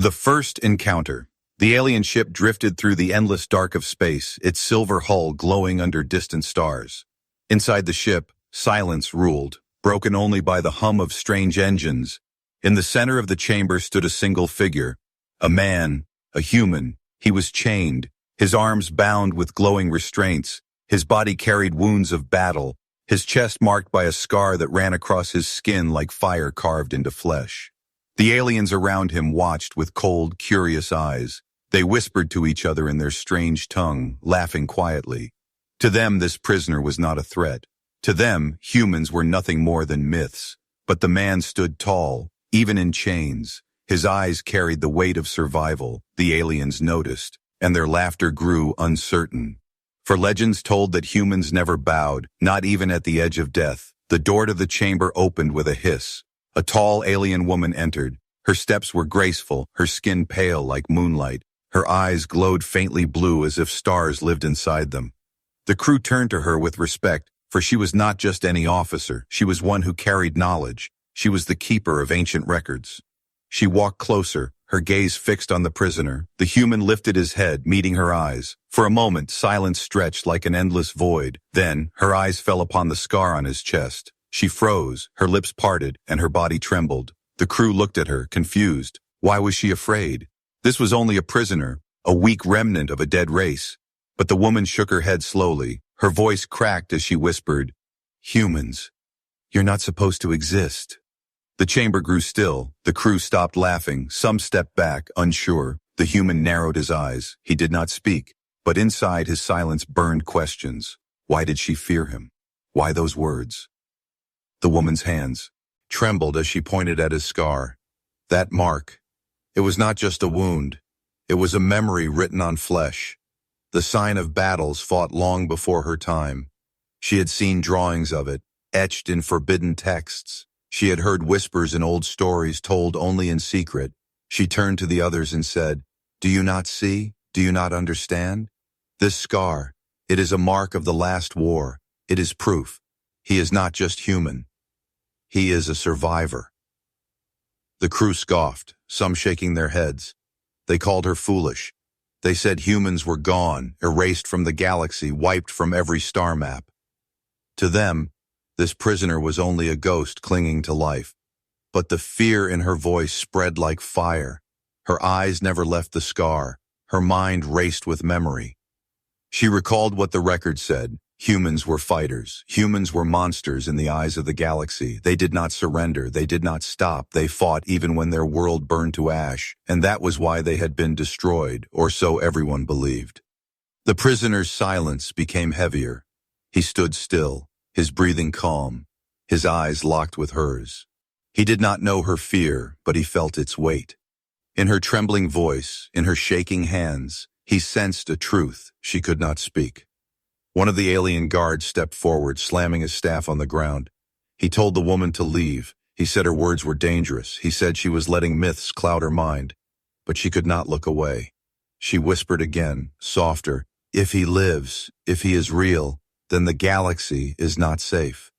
The first encounter. The alien ship drifted through the endless dark of space, its silver hull glowing under distant stars. Inside the ship, silence ruled, broken only by the hum of strange engines. In the center of the chamber stood a single figure. A man, a human. He was chained, his arms bound with glowing restraints. His body carried wounds of battle, his chest marked by a scar that ran across his skin like fire carved into flesh. The aliens around him watched with cold, curious eyes. They whispered to each other in their strange tongue, laughing quietly. To them, this prisoner was not a threat. To them, humans were nothing more than myths. But the man stood tall, even in chains. His eyes carried the weight of survival, the aliens noticed, and their laughter grew uncertain. For legends told that humans never bowed, not even at the edge of death. The door to the chamber opened with a hiss. A tall alien woman entered. Her steps were graceful, her skin pale like moonlight. Her eyes glowed faintly blue as if stars lived inside them. The crew turned to her with respect, for she was not just any officer. She was one who carried knowledge. She was the keeper of ancient records. She walked closer, her gaze fixed on the prisoner. The human lifted his head, meeting her eyes. For a moment, silence stretched like an endless void. Then, her eyes fell upon the scar on his chest. She froze, her lips parted, and her body trembled. The crew looked at her, confused. Why was she afraid? This was only a prisoner, a weak remnant of a dead race. But the woman shook her head slowly. Her voice cracked as she whispered, "Humans, you're not supposed to exist." The chamber grew still. The crew stopped laughing. Some stepped back, unsure. The human narrowed his eyes. He did not speak, but inside his silence burned questions. Why did she fear him? Why those words? The woman's hands trembled as she pointed at his scar. That mark. It was not just a wound. It was a memory written on flesh. The sign of battles fought long before her time. She had seen drawings of it, etched in forbidden texts. She had heard whispers in old stories told only in secret. She turned to the others and said, "Do you not see? Do you not understand? This scar, it is a mark of the last war. It is proof. He is not just human. He is a survivor." The crew scoffed, some shaking their heads. They called her foolish. They said humans were gone, erased from the galaxy, wiped from every star map. To them, this prisoner was only a ghost clinging to life. But the fear in her voice spread like fire. Her eyes never left the scar. Her mind raced with memory. She recalled what the record said. Humans were fighters. Humans were monsters in the eyes of the galaxy. They did not surrender. They did not stop. They fought even when their world burned to ash. And that was why they had been destroyed, or so everyone believed. The prisoner's silence became heavier. He stood still, his breathing calm, his eyes locked with hers. He did not know her fear, but he felt its weight. In her trembling voice, in her shaking hands, he sensed a truth she could not speak. One of the alien guards stepped forward, slamming his staff on the ground. He told the woman to leave. He said her words were dangerous. He said she was letting myths cloud her mind. But she could not look away. She whispered again, softer, "If he lives, if he is real, then the galaxy is not safe."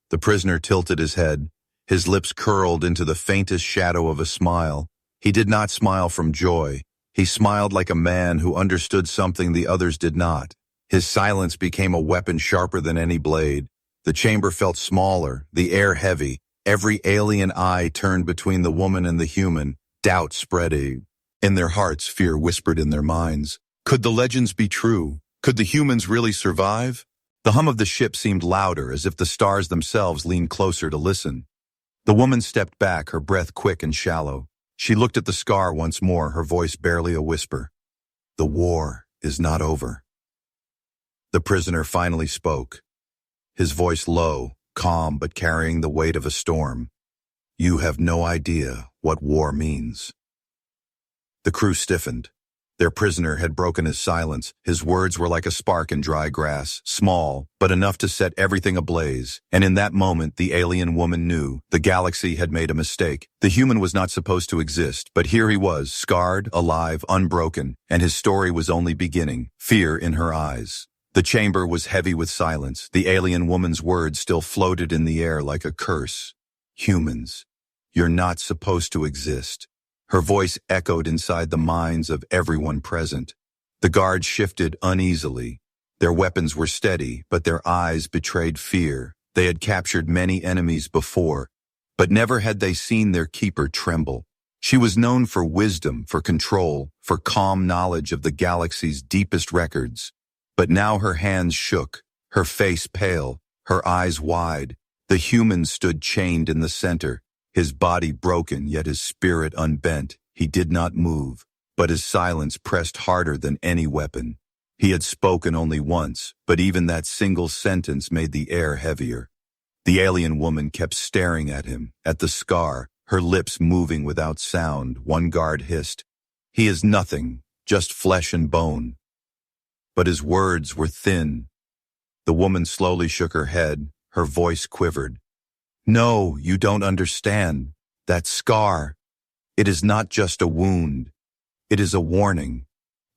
The prisoner tilted his head. His lips curled into the faintest shadow of a smile. He did not smile from joy. He smiled like a man who understood something the others did not. His silence became a weapon sharper than any blade. The chamber felt smaller, the air heavy. Every alien eye turned between the woman and the human. Doubt spread in their hearts, fear whispered in their minds. Could the legends be true? Could the humans really survive? The hum of the ship seemed louder, as if the stars themselves leaned closer to listen. The woman stepped back, her breath quick and shallow. She looked at the scar once more, her voice barely a whisper. "The war is not over." The prisoner finally spoke, his voice low, calm but carrying the weight of a storm. "You have no idea what war means." The crew stiffened. Their prisoner had broken his silence. His words were like a spark in dry grass, small, but enough to set everything ablaze. And in that moment, the alien woman knew the galaxy had made a mistake. The human was not supposed to exist, but here he was, scarred, alive, unbroken, and his story was only beginning. Fear in her eyes. The chamber was heavy with silence. The alien woman's words still floated in the air like a curse. "Humans, you're not supposed to exist. Her voice echoed inside the minds of everyone present. The guards shifted uneasily. Their weapons were steady, but their eyes betrayed fear. They had captured many enemies before, but never had they seen their keeper tremble. She was known for wisdom, for control, for calm knowledge of the galaxy's deepest records. But now her hands shook, her face pale, her eyes wide. The human stood chained in the center, his body broken, yet his spirit unbent. He did not move, but his silence pressed harder than any weapon. He had spoken only once, but even that single sentence made the air heavier. The alien woman kept staring at him, at the scar, her lips moving without sound. One guard hissed, "He is nothing, just flesh and bone." But his words were thin. The woman slowly shook her head, her voice quivered. "No, you don't understand. That scar, it is not just a wound. It is a warning.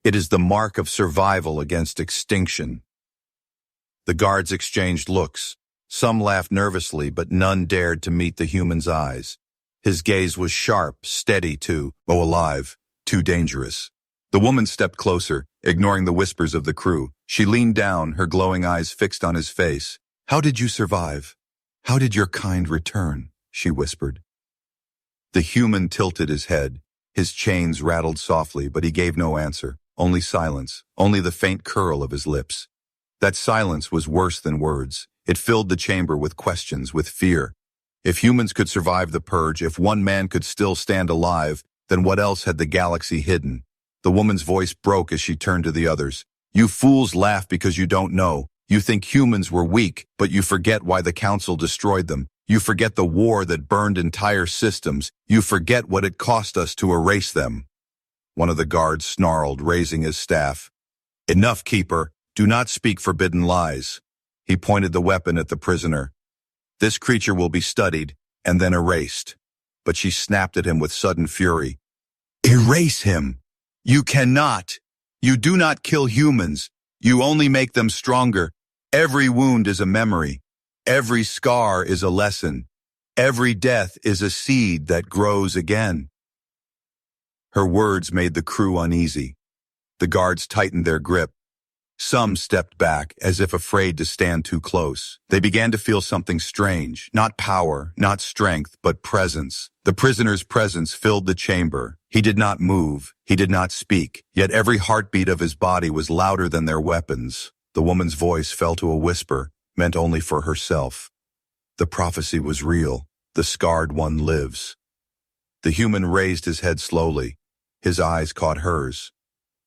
It is the mark of survival against extinction." The guards exchanged looks. Some laughed nervously, but none dared to meet the human's eyes. His gaze was sharp, steady too, alive, too dangerous. The woman stepped closer, ignoring the whispers of the crew. She leaned down, her glowing eyes fixed on his face. "How did you survive? How did your kind return?" she whispered. The human tilted his head. His chains rattled softly, but he gave no answer. Only silence, only the faint curl of his lips. That silence was worse than words. It filled the chamber with questions, with fear. If humans could survive the purge, if one man could still stand alive, then what else had the galaxy hidden? The woman's voice broke as she turned to the others. "You fools laugh because you don't know. You think humans were weak, but you forget why the Council destroyed them. You forget the war that burned entire systems. You forget what it cost us to erase them." One of the guards snarled, raising his staff. "Enough, Keeper. Do not speak forbidden lies." He pointed the weapon at the prisoner. "This creature will be studied, and then erased." But she snapped at him with sudden fury. "Erase him! You cannot! You do not kill humans. You only make them stronger. Every wound is a memory. Every scar is a lesson. Every death is a seed that grows again." Her words made the crew uneasy. The guards tightened their grip. Some stepped back, as if afraid to stand too close. They began to feel something strange, not power, not strength, but presence. The prisoner's presence filled the chamber. He did not move, he did not speak, yet every heartbeat of his body was louder than their weapons. The woman's voice fell to a whisper, meant only for herself. The prophecy was real. The scarred one lives. The human raised his head slowly. His eyes caught hers.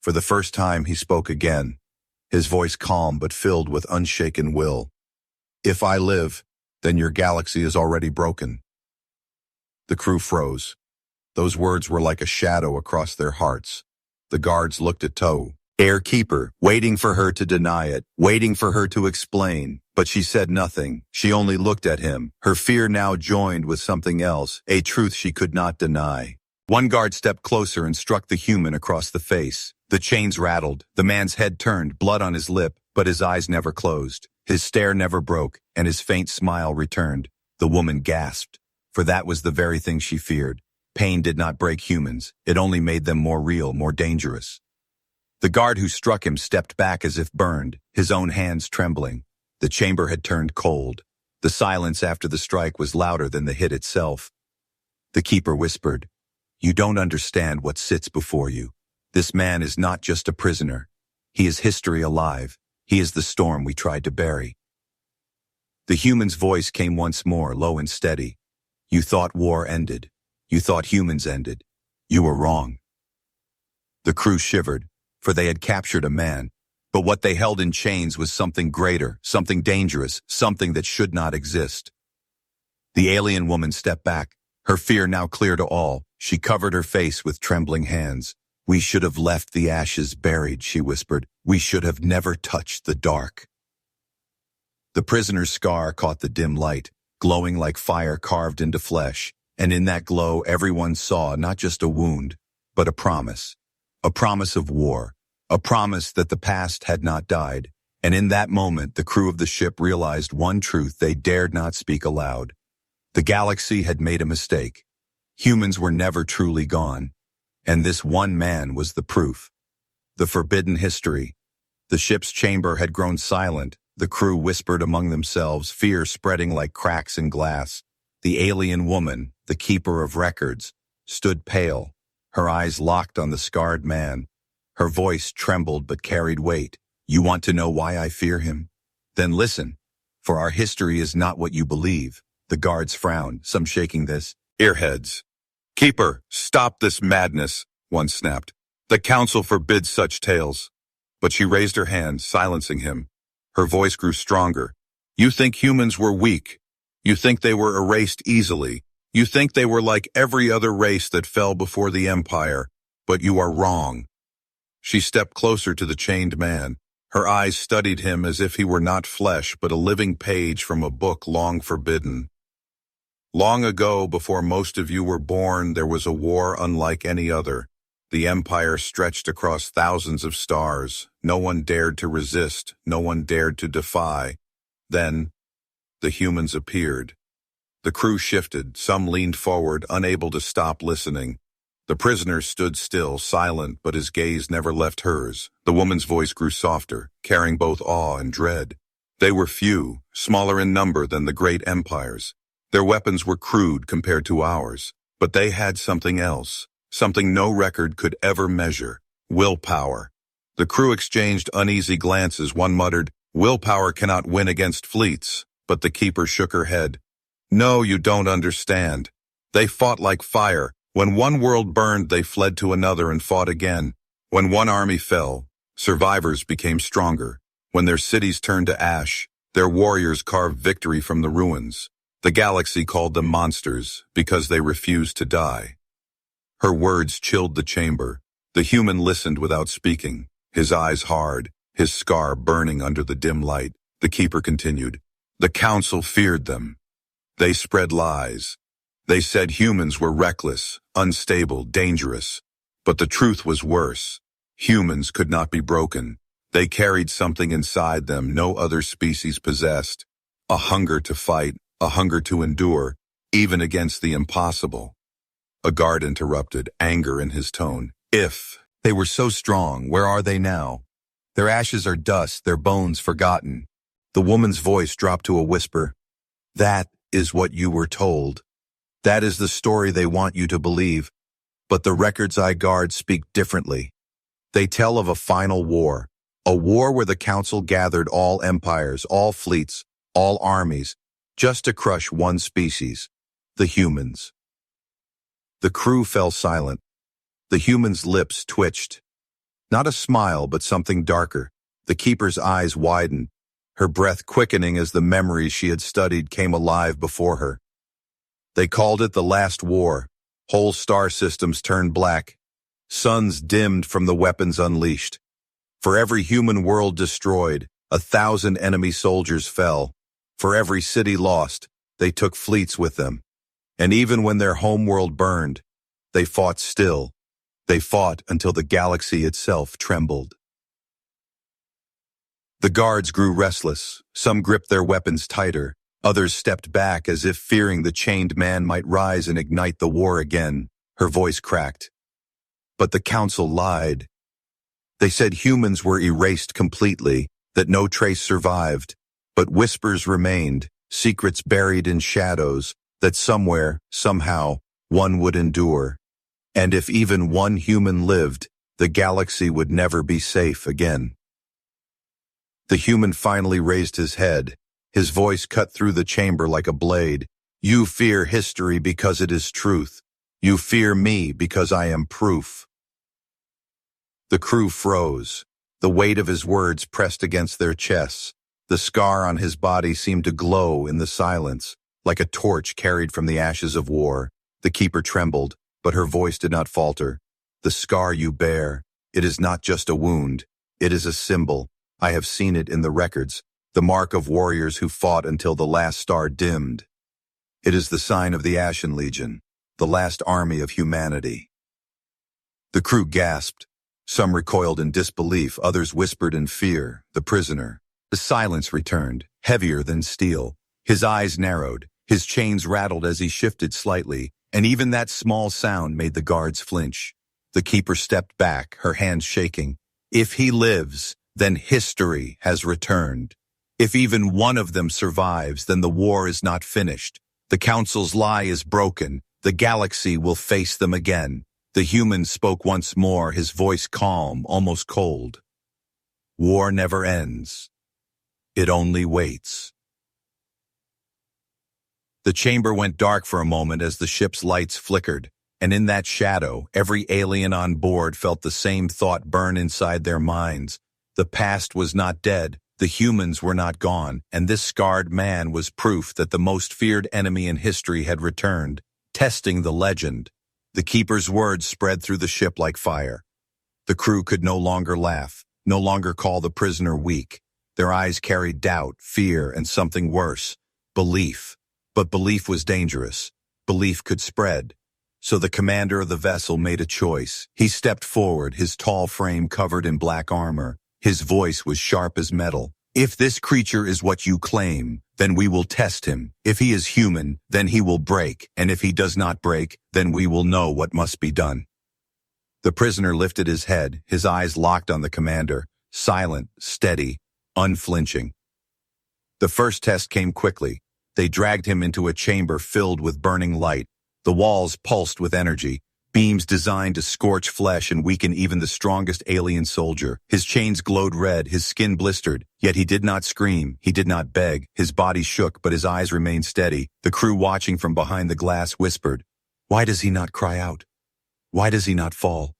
For the first time, he spoke again. His voice calm but filled with unshaken will. "If I live, then your galaxy is already broken." The crew froze. Those words were like a shadow across their hearts. The guards looked at Toe, Air Keeper, waiting for her to deny it, waiting for her to explain. But she said nothing. She only looked at him, her fear now joined with something else, a truth she could not deny. One guard stepped closer and struck the human across the face. The chains rattled, the man's head turned, blood on his lip, but his eyes never closed. His stare never broke, and his faint smile returned. The woman gasped, for that was the very thing she feared. Pain did not break humans, it only made them more real, more dangerous. The guard who struck him stepped back as if burned, his own hands trembling. The chamber had turned cold. The silence after the strike was louder than the hit itself. The keeper whispered, "You don't understand what sits before you. This man is not just a prisoner. He is history alive. He is the storm we tried to bury." The human's voice came once more, low and steady. "You thought war ended. You thought humans ended. You were wrong." The crew shivered, for they had captured a man. But what they held in chains was something greater, something dangerous, something that should not exist. The alien woman stepped back, her fear now clear to all. She covered her face with trembling hands. "We should have left the ashes buried," she whispered. "We should have never touched the dark." The prisoner's scar caught the dim light, glowing like fire carved into flesh. And in that glow, everyone saw not just a wound, but a promise of war. A promise that the past had not died, and in that moment the crew of the ship realized one truth they dared not speak aloud. The galaxy had made a mistake. Humans were never truly gone, and this one man was the proof. The forbidden history. The ship's chamber had grown silent. The crew whispered among themselves, fear spreading like cracks in glass. The alien woman, the keeper of records, stood pale, her eyes locked on the scarred man. Her voice trembled but carried weight. You want to know why I fear him? Then listen, for our history is not what you believe. The guards frowned, some shaking this. Earheads. Keeper, stop this madness, one snapped. The council forbids such tales. But she raised her hand, silencing him. Her voice grew stronger. You think humans were weak. You think they were erased easily. You think they were like every other race that fell before the Empire. But you are wrong. She stepped closer to the chained man. Her eyes studied him as if he were not flesh, but a living page from a book long forbidden. Long ago, before most of you were born, there was a war unlike any other. The Empire stretched across thousands of stars. No one dared to resist. No one dared to defy. Then, the humans appeared. The crew shifted. Some leaned forward, unable to stop listening. The prisoner stood still, silent, but his gaze never left hers. The woman's voice grew softer, carrying both awe and dread. They were few, smaller in number than the great empires. Their weapons were crude compared to ours, but they had something else. Something no record could ever measure. Willpower. The crew exchanged uneasy glances. One muttered, willpower cannot win against fleets. But the keeper shook her head. No, you don't understand. They fought like fire. When one world burned, they fled to another and fought again. When one army fell, survivors became stronger. When their cities turned to ash, their warriors carved victory from the ruins. The galaxy called them monsters because they refused to die. Her words chilled the chamber. The human listened without speaking, his eyes hard, his scar burning under the dim light. The keeper continued. The council feared them. They spread lies. They said humans were reckless, unstable, dangerous. But the truth was worse. Humans could not be broken. They carried something inside them no other species possessed. A hunger to fight, a hunger to endure, even against the impossible. A guard interrupted, anger in his tone. If they were so strong, where are they now? Their ashes are dust, their bones forgotten. The woman's voice dropped to a whisper. That is what you were told. That is the story they want you to believe. But the records I guard speak differently. They tell of a final war. A war where the council gathered all empires, all fleets, all armies, just to crush one species, the humans. The crew fell silent. The human's lips twitched. Not a smile, but something darker. The keeper's eyes widened, her breath quickening as the memories she had studied came alive before her. They called it the last war. Whole star systems turned black. Suns dimmed from the weapons unleashed. For every human world destroyed, 1,000 enemy soldiers fell. For every city lost, they took fleets with them. And even when their homeworld burned, they fought still. They fought until the galaxy itself trembled. The guards grew restless. Some gripped their weapons tighter. Others stepped back as if fearing the chained man might rise and ignite the war again. Her voice cracked. But the council lied. They said humans were erased completely, that no trace survived. But whispers remained, secrets buried in shadows, that somewhere, somehow, one would endure. And if even one human lived, the galaxy would never be safe again. The human finally raised his head. His voice cut through the chamber like a blade. You fear history because it is truth. You fear me because I am proof. The crew froze. The weight of his words pressed against their chests. The scar on his body seemed to glow in the silence, like a torch carried from the ashes of war. The keeper trembled, but her voice did not falter. The scar you bear, it is not just a wound. It is a symbol. I have seen it in the records, the mark of warriors who fought until the last star dimmed. It is the sign of the Ashen Legion, the last army of humanity. The crew gasped. Some recoiled in disbelief, others whispered in fear. The prisoner. The silence returned, heavier than steel. His eyes narrowed, his chains rattled as he shifted slightly, And even that small sound made the guards flinch. The keeper stepped back, her hands shaking. If he lives, then history has returned. If even one of them survives, then the war is not finished. The council's lie is broken. The galaxy will face them again. The human spoke once more, his voice calm, almost cold. War never ends. It only waits. The chamber went dark for a moment as the ship's lights flickered, and in that shadow, every alien on board felt the same thought burn inside their minds. The past was not dead, the humans were not gone, and this scarred man was proof that the most feared enemy in history had returned, testing the legend. The keeper's words spread through the ship like fire. The crew could no longer laugh, no longer call the prisoner weak. Their eyes carried doubt, fear, and something worse, belief. But belief was dangerous. Belief could spread. So the commander of the vessel made a choice. He stepped forward, his tall frame covered in black armor. His voice was sharp as metal. If this creature is what you claim, then we will test him. If he is human, then he will break. And if he does not break, then we will know what must be done. The prisoner lifted his head, his eyes locked on the commander, silent, steady, unflinching. The first test came quickly. They dragged him into a chamber filled with burning light. The walls pulsed with energy, beams designed to scorch flesh and weaken even the strongest alien soldier. His chains glowed red, his skin blistered, yet he did not scream, he did not beg. His body shook, but his eyes remained steady. The crew watching from behind the glass whispered, "Why does he not cry out? Why does he not fall?"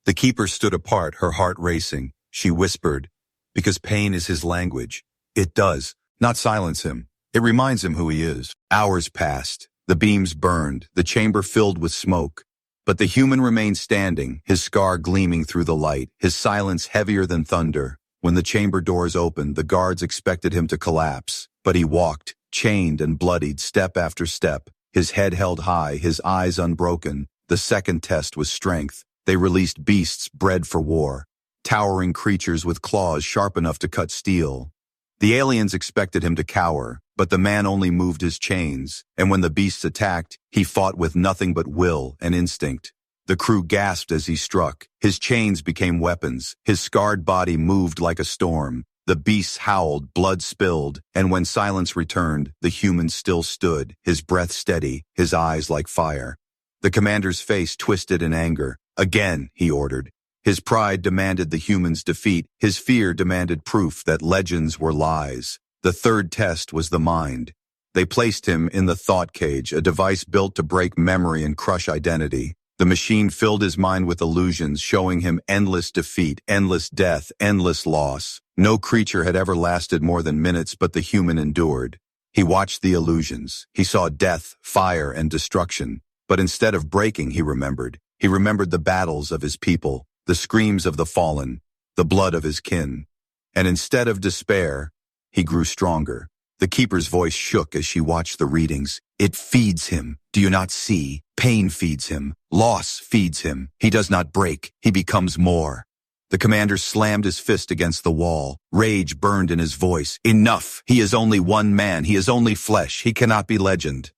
The keeper stood apart, her heart racing. She whispered, "Because pain is his language. It does not silence him. It reminds him who he is." Hours passed. The beams burned, the chamber filled with smoke. But the human remained standing, his scar gleaming through the light, his silence heavier than thunder. When the chamber doors opened, the guards expected him to collapse. But he walked, chained and bloodied, step after step, his head held high, his eyes unbroken. The second test was strength. They released beasts bred for war, towering creatures with claws sharp enough to cut steel. The aliens expected him to cower, but the man only moved his chains, and when the beasts attacked, he fought with nothing but will and instinct. The crew gasped as he struck. His chains became weapons. His scarred body moved like a storm. The beasts howled, blood spilled, and when silence returned, the human still stood, his breath steady, his eyes like fire. The commander's face twisted in anger. "Again," he ordered. His pride demanded the human's defeat. His fear demanded proof that legends were lies. The third test was the mind. They placed him in the thought cage, a device built to break memory and crush identity. The machine filled his mind with illusions, showing him endless defeat, endless death, endless loss. No creature had ever lasted more than minutes, but the human endured. He watched the illusions. He saw death, fire, and destruction. But instead of breaking, he remembered. He remembered the battles of his people, the screams of the fallen, the blood of his kin. And instead of despair, he grew stronger. The keeper's voice shook as she watched the readings. "It feeds him. Do you not see? Pain feeds him. Loss feeds him. He does not break. He becomes more." The commander slammed his fist against the wall. Rage burned in his voice. "Enough! He is only one man. He is only flesh. He cannot be legend."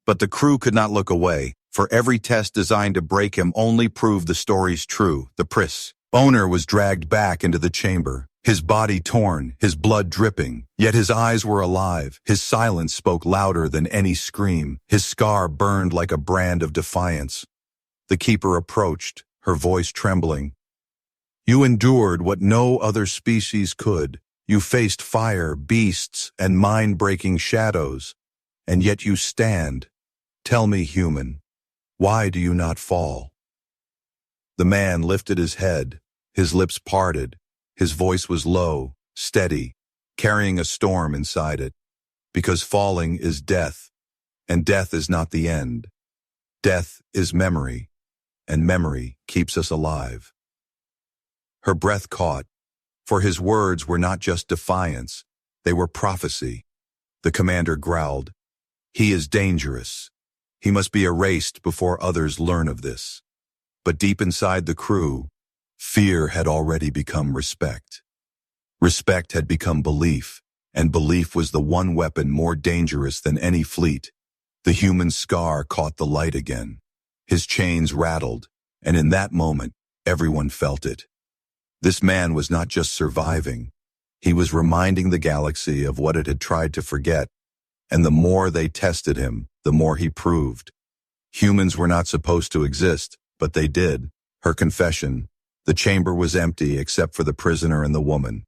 But the crew could not look away, for every test designed to break him only proved the story's true. The owner was dragged back into the chamber, his body torn, his blood dripping, yet his eyes were alive. His silence spoke louder than any scream. His scar burned like a brand of defiance. The keeper approached, her voice trembling. "You endured what no other species could. You faced fire, beasts, and mind-breaking shadows. And yet you stand. Tell me, human, why do you not fall?" The man lifted his head, his lips parted. His voice was low, steady, carrying a storm inside it. "Because falling is death, and death is not the end. Death is memory, and memory keeps us alive." Her breath caught, for his words were not just defiance, they were prophecy. The commander growled, "He is dangerous. He must be erased before others learn of this." But deep inside the crew, fear had already become respect. Respect had become belief, and belief was the one weapon more dangerous than any fleet. The human scar caught the light again. His chains rattled, and in that moment, everyone felt it. This man was not just surviving. He was reminding the galaxy of what it had tried to forget, and the more they tested him, the more he proved. Humans were not supposed to exist, but they did. Her confession. The chamber was empty except for the prisoner and the woman.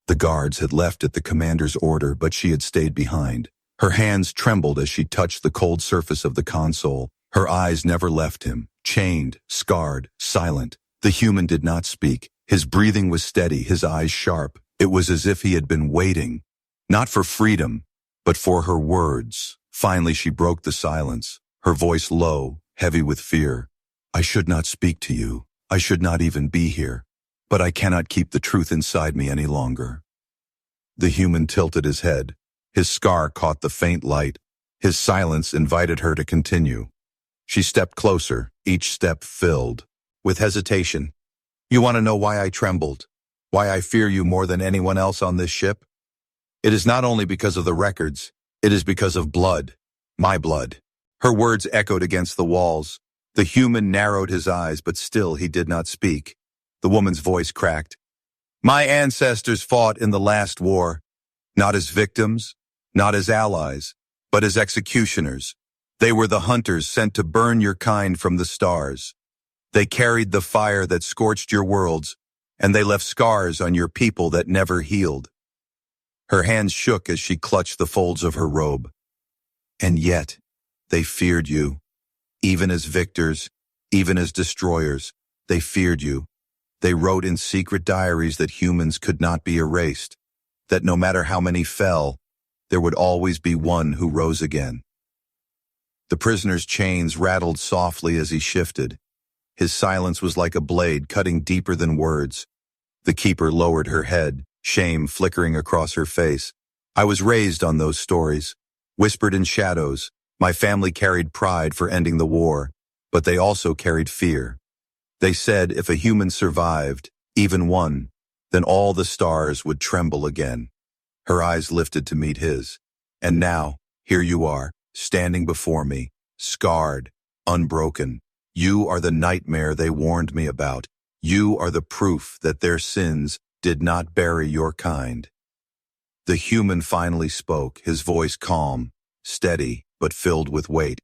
The guards had left at the commander's order, but she had stayed behind. Her hands trembled as she touched the cold surface of the console. Her eyes never left him, chained, scarred, silent. The human did not speak. His breathing was steady, his eyes sharp. It was as if he had been waiting, not for freedom, but for her words. Finally, she broke the silence, her voice low, heavy with fear. I should not speak to you. I should not even be here. But I cannot keep the truth inside me any longer. The human tilted his head. His scar caught the faint light. His silence invited her to continue. She stepped closer, each step filled with hesitation. You want to know why I trembled? Why I fear you more than anyone else on this ship? It is not only because of the records, it is because of blood. My blood. Her words echoed against the walls. The human narrowed his eyes, but still he did not speak. The woman's voice cracked. My ancestors fought in the last war, not as victims, not as allies, but as executioners. They were the hunters sent to burn your kind from the stars. They carried the fire that scorched your worlds, and they left scars on your people that never healed. Her hands shook as she clutched the folds of her robe. And yet, they feared you. Even as victors, even as destroyers, they feared you. They wrote in secret diaries that humans could not be erased, that no matter how many fell, there would always be one who rose again. The prisoner's chains rattled softly as he shifted. His silence was like a blade cutting deeper than words. The keeper lowered her head, shame flickering across her face. I was raised on those stories, whispered in shadows. My family carried pride for ending the war, but they also carried fear. They said if a human survived, even one, then all the stars would tremble again. Her eyes lifted to meet his. And now, here you are, standing before me, scarred, unbroken. You are the nightmare they warned me about. You are the proof that their sins did not bury your kind. The human finally spoke, his voice calm, steady, but filled with weight.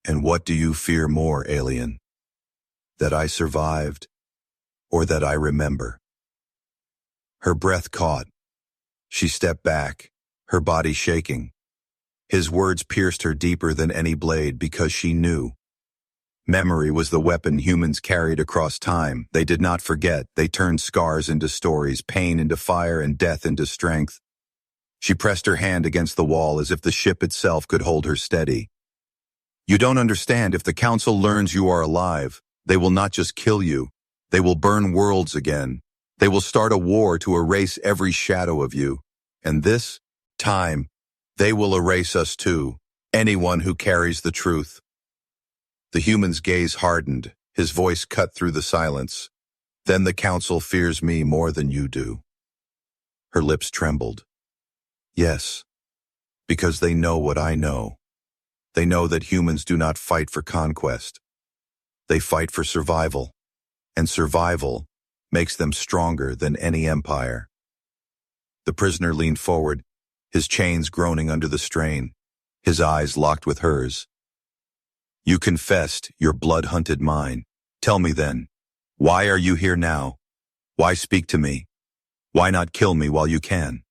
And what do you fear more, alien? That I survived, or that I remember? Her breath caught. She stepped back, her body shaking. His words pierced her deeper than any blade because she knew. Memory was the weapon humans carried across time. They did not forget. They turned scars into stories, pain into fire, and death into strength. She pressed her hand against the wall as if the ship itself could hold her steady. You don't understand. If the Council learns you are alive, they will not just kill you. They will burn worlds again. They will start a war to erase every shadow of you. And this time, they will erase us too. Anyone who carries the truth. The human's gaze hardened, his voice cut through the silence. Then the Council fears me more than you do. Her lips trembled. Yes, because they know what I know. They know that humans do not fight for conquest. They fight for survival, and survival makes them stronger than any empire. The prisoner leaned forward, his chains groaning under the strain, his eyes locked with hers. You confessed your blood hunted mine. Tell me then, why are you here now? Why speak to me? Why not kill me while you can?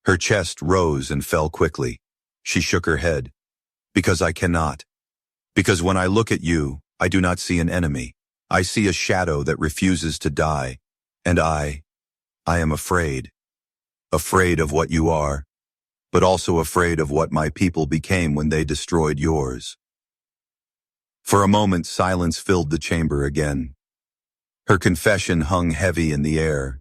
Her chest rose and fell quickly. She shook her head. Because I cannot. Because when I look at you, I do not see an enemy. I see a shadow that refuses to die. And I am afraid. Afraid of what you are, but also afraid of what my people became when they destroyed yours. For a moment, silence filled the chamber again. Her confession hung heavy in the air.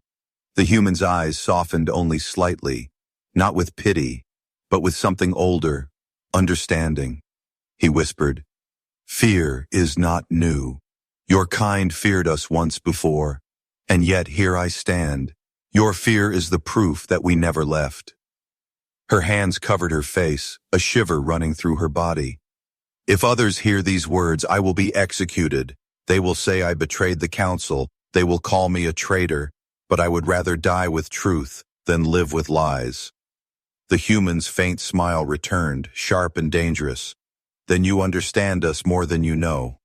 The human's eyes softened only slightly, not with pity, but with something older, understanding. He whispered, Fear is not new. Your kind feared us once before, and yet here I stand. Your fear is the proof that we never left. Her hands covered her face, a shiver running through her body. If others hear these words, I will be executed. They will say I betrayed the council. They will call me a traitor, but I would rather die with truth than live with lies. The human's faint smile returned, sharp and dangerous. Then you understand us more than you know.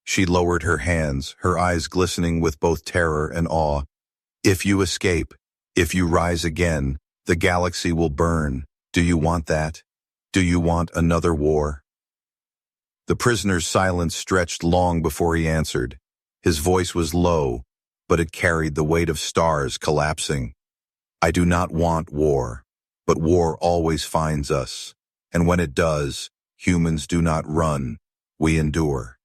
She lowered her hands, her eyes glistening with both terror and awe. If you escape, if you rise again, the galaxy will burn. Do you want that? Do you want another war? The prisoner's silence stretched long before he answered. His voice was low, but it carried the weight of stars collapsing. I do not want war, but war always finds us. And when it does, humans do not run, we endure.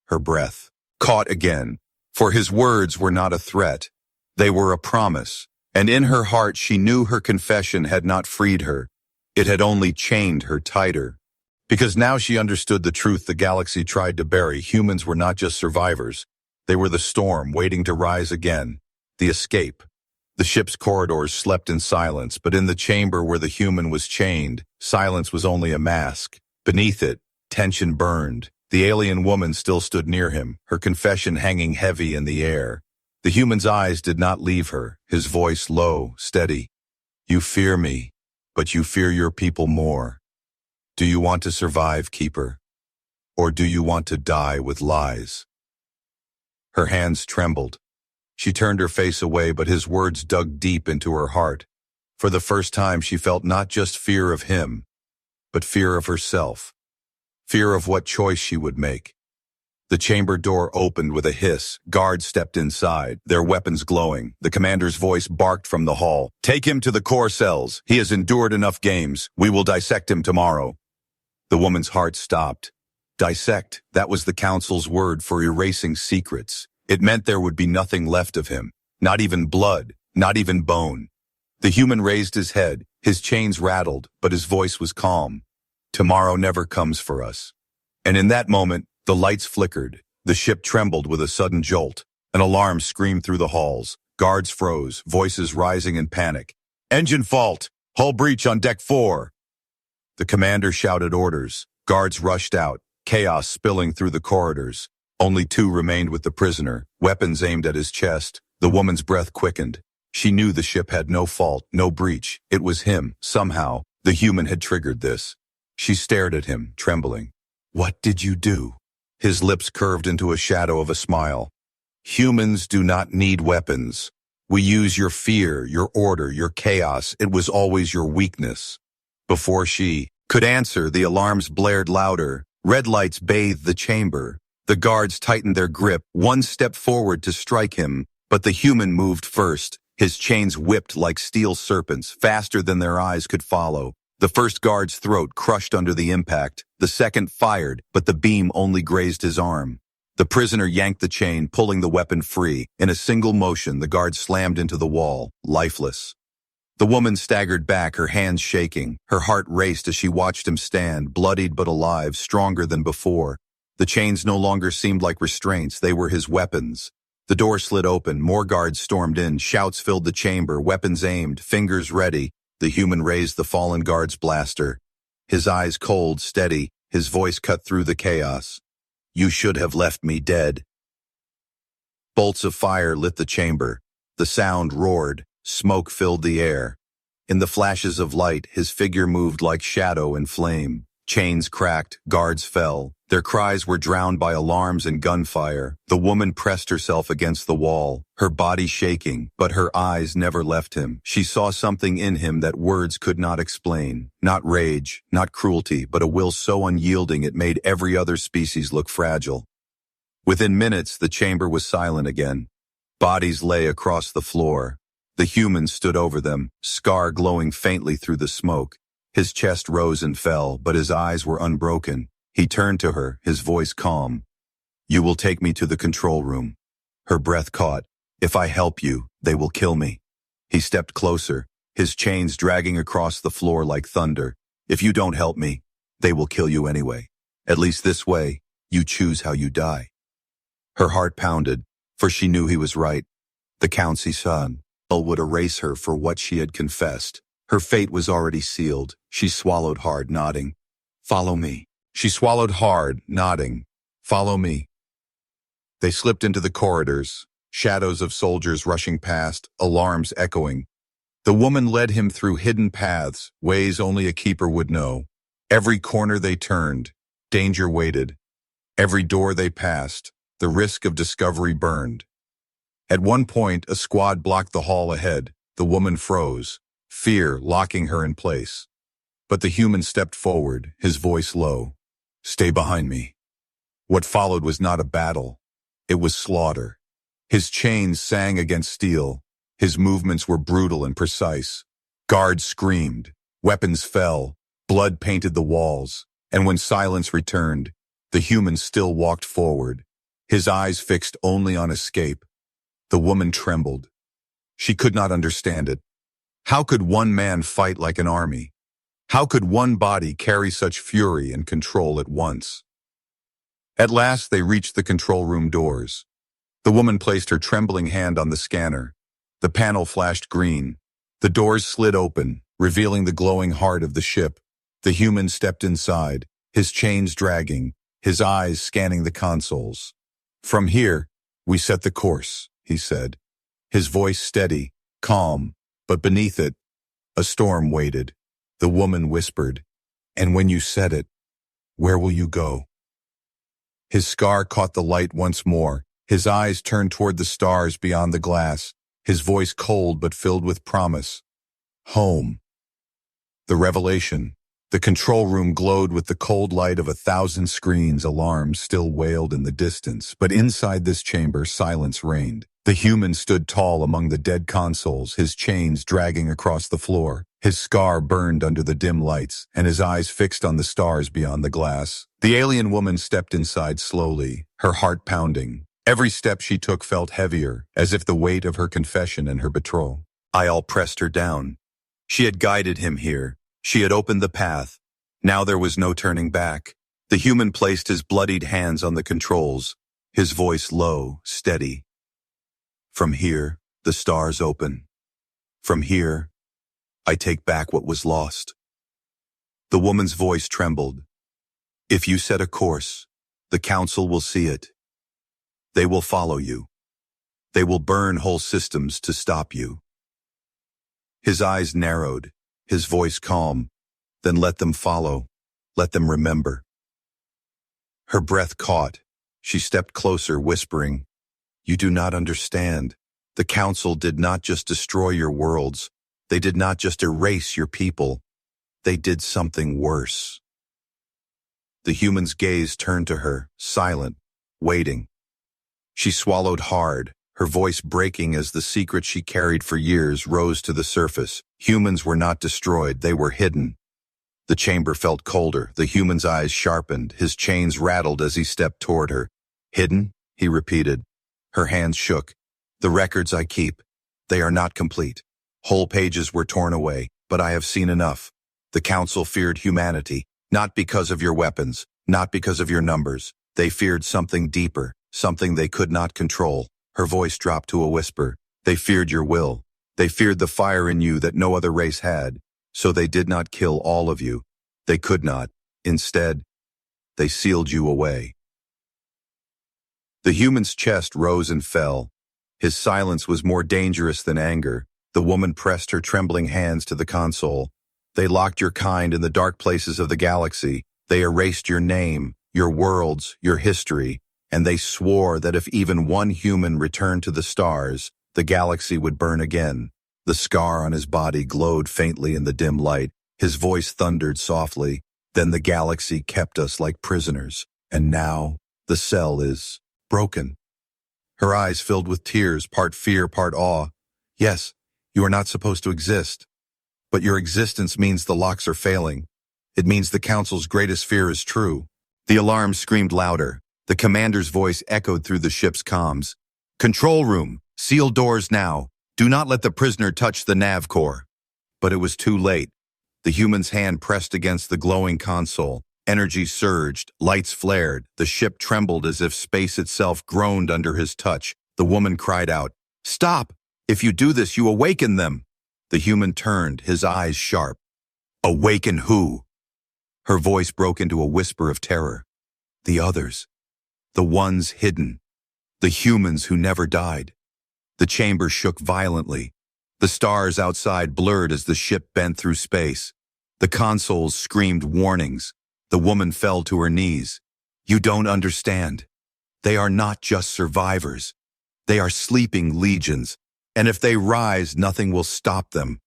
Her breath caught again, for his words were not a threat. They were a promise, and in her heart she knew her confession had not freed her. It had only chained her tighter. Because now she understood the truth the galaxy tried to bury. Humans were not just survivors. They were the storm waiting to rise again, the escape. The ship's corridors slept in silence, but in the chamber where the human was chained, silence was only a mask. Beneath it, tension burned. The alien woman still stood near him, her confession hanging heavy in the air. The human's eyes did not leave her, his voice low, steady. You fear me, but you fear your people more. Do you want to survive, Keeper? Or do you want to die with lies? Her hands trembled. She turned her face away, but his words dug deep into her heart. For the first time, she felt not just fear of him, but fear of herself. Fear of what choice she would make. The chamber door opened with a hiss. Guards stepped inside, their weapons glowing. The commander's voice barked from the hall. Take him to the core cells. He has endured enough games. We will dissect him tomorrow. The woman's heart stopped. Dissect, that was the council's word for erasing secrets. It meant there would be nothing left of him. Not even blood, not even bone. The human raised his head. His chains rattled, but his voice was calm. Tomorrow never comes for us. And in that moment, the lights flickered. The ship trembled with a sudden jolt. An alarm screamed through the halls. Guards froze, voices rising in panic. Engine fault! Hull breach on deck 4! The commander shouted orders. Guards rushed out, chaos spilling through the corridors. Only 2 remained with the prisoner, weapons aimed at his chest. The woman's breath quickened. She knew the ship had no fault, no breach. It was him, somehow. The human had triggered this. She stared at him, trembling. What did you do? His lips curved into a shadow of a smile. Humans do not need weapons. We use your fear, your order, your chaos. It was always your weakness. Before she could answer, the alarms blared louder. Red lights bathed the chamber. The guards tightened their grip, one step forward to strike him, but the human moved first. His chains whipped like steel serpents, faster than their eyes could follow. The first guard's throat crushed under the impact. The second fired, but the beam only grazed his arm. The prisoner yanked the chain, pulling the weapon free. In a single motion, the guard slammed into the wall, lifeless. The woman staggered back, her hands shaking. Her heart raced as she watched him stand, bloodied but alive, stronger than before. The chains no longer seemed like restraints, they were his weapons. The door slid open, more guards stormed in, shouts filled the chamber, weapons aimed, fingers ready. The human raised the fallen guard's blaster. His eyes cold, steady, his voice cut through the chaos. You should have left me dead. Bolts of fire lit the chamber. The sound roared, smoke filled the air. In the flashes of light, his figure moved like shadow and flame. Chains cracked, guards fell. Their cries were drowned by alarms and gunfire. The woman pressed herself against the wall, her body shaking, but her eyes never left him. She saw something in him that words could not explain. Not rage, not cruelty, but a will so unyielding it made every other species look fragile. Within minutes, the chamber was silent again. Bodies lay across the floor. The human stood over them, scar glowing faintly through the smoke. His chest rose and fell, but his eyes were unbroken. He turned to her, his voice calm. You will take me to the control room. Her breath caught. If I help you, they will kill me. He stepped closer, his chains dragging across the floor like thunder. If you don't help me, they will kill you anyway. At least this way, you choose how you die. Her heart pounded, for she knew he was right. The Count's son would erase her for what she had confessed. Her fate was already sealed. She swallowed hard, nodding. Follow me. She swallowed hard, nodding. Follow me. They slipped into the corridors, shadows of soldiers rushing past, alarms echoing. The woman led him through hidden paths, ways only a keeper would know. Every corner they turned, danger waited. Every door they passed, the risk of discovery burned. At one point, a squad blocked the hall ahead. The woman froze, fear locking her in place. But the human stepped forward, his voice low. Stay behind me. What followed was not a battle. It was slaughter. His chains sang against steel. His movements were brutal and precise. Guards screamed. Weapons fell. Blood painted the walls. And when silence returned, the human still walked forward, his eyes fixed only on escape. The woman trembled. She could not understand it. How could one man fight like an army? How could one body carry such fury and control at once? At last they reached the control room doors. The woman placed her trembling hand on the scanner. The panel flashed green. The doors slid open, revealing the glowing heart of the ship. The human stepped inside, his chains dragging, his eyes scanning the consoles. From here, we set the course, he said. His voice steady, calm, but beneath it, a storm waited. The woman whispered, and when you said it, where will you go? His scar caught the light once more. His eyes turned toward the stars beyond the glass, his voice cold but filled with promise. Home. The revelation. The control room glowed with the cold light of 1,000 screens. Alarms still wailed in the distance, but inside this chamber silence reigned. The human stood tall among the dead consoles, his chains dragging across the floor. His scar burned under the dim lights, and his eyes fixed on the stars beyond the glass. The alien woman stepped inside slowly, her heart pounding. Every step she took felt heavier, as if the weight of her confession and her betrothed. Ayal pressed her down. She had guided him here. She had opened the path. Now there was no turning back. The human placed his bloodied hands on the controls, his voice low, steady. From here, the stars open. From here, I take back what was lost. The woman's voice trembled. If you set a course, the council will see it. They will follow you. They will burn whole systems to stop you. His eyes narrowed, his voice calm. Then let them follow. Let them remember. Her breath caught. She stepped closer, whispering, You do not understand. The council did not just destroy your worlds. They did not just erase your people. They did something worse. The human's gaze turned to her, silent, waiting. She swallowed hard, her voice breaking as the secret she carried for years rose to the surface. Humans were not destroyed, they were hidden. The chamber felt colder, the human's eyes sharpened, his chains rattled as he stepped toward her. Hidden? He repeated. Her hands shook. The records I keep, they are not complete. Whole pages were torn away, but I have seen enough. The council feared humanity, not because of your weapons, not because of your numbers. They feared something deeper, something they could not control. Her voice dropped to a whisper. They feared your will. They feared the fire in you that no other race had. So they did not kill all of you. They could not. Instead, they sealed you away. The human's chest rose and fell. His silence was more dangerous than anger. The woman pressed her trembling hands to the console. They locked your kind in the dark places of the galaxy. They erased your name, your worlds, your history, and they swore that if even one human returned to the stars, the galaxy would burn again. The scar on his body glowed faintly in the dim light. His voice thundered softly. Then the galaxy kept us like prisoners, and now the cell is broken. Her eyes filled with tears, part fear, part awe. Yes, you are not supposed to exist. But your existence means the locks are failing. It means the council's greatest fear is true. The alarm screamed louder. The commander's voice echoed through the ship's comms. Control room, seal doors now. Do not let the prisoner touch the nav core. But it was too late. The human's hand pressed against the glowing console. Energy surged, lights flared. The ship trembled as if space itself groaned under his touch. The woman cried out, Stop! If you do this, you awaken them. The human turned, his eyes sharp. Awaken who? Her voice broke into a whisper of terror. The others. The ones hidden. The humans who never died. The chamber shook violently. The stars outside blurred as the ship bent through space. The consoles screamed warnings. The woman fell to her knees. You don't understand. They are not just survivors. They are sleeping legions, and if they rise, nothing will stop them.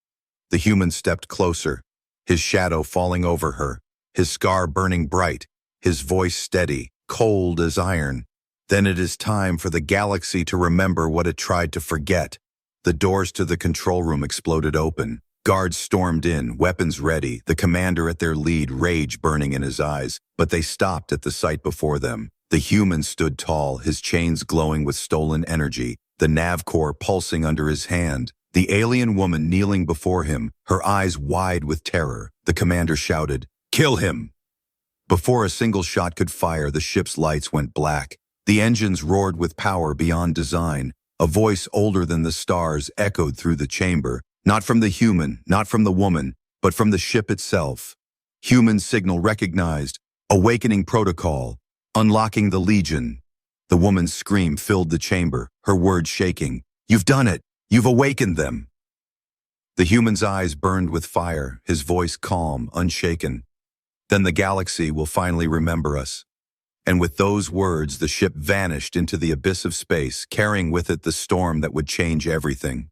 The human stepped closer, his shadow falling over her, his scar burning bright, his voice steady, cold as iron. Then it is time for the galaxy to remember what it tried to forget. The doors to the control room exploded open. Guards stormed in, weapons ready, the commander at their lead, rage burning in his eyes, but they stopped at the sight before them. The human stood tall, his chains glowing with stolen energy, the nav core pulsing under his hand. The alien woman kneeling before him, her eyes wide with terror. The commander shouted, "Kill him!" Before a single shot could fire, the ship's lights went black. The engines roared with power beyond design. A voice older than the stars echoed through the chamber, not from the human, not from the woman, but from the ship itself. Human signal recognized, awakening protocol, unlocking the Legion. The woman's scream filled the chamber, her words shaking. You've done it! You've awakened them! The human's eyes burned with fire, his voice calm, unshaken. Then the galaxy will finally remember us. And with those words, the ship vanished into the abyss of space, carrying with it the storm that would change everything.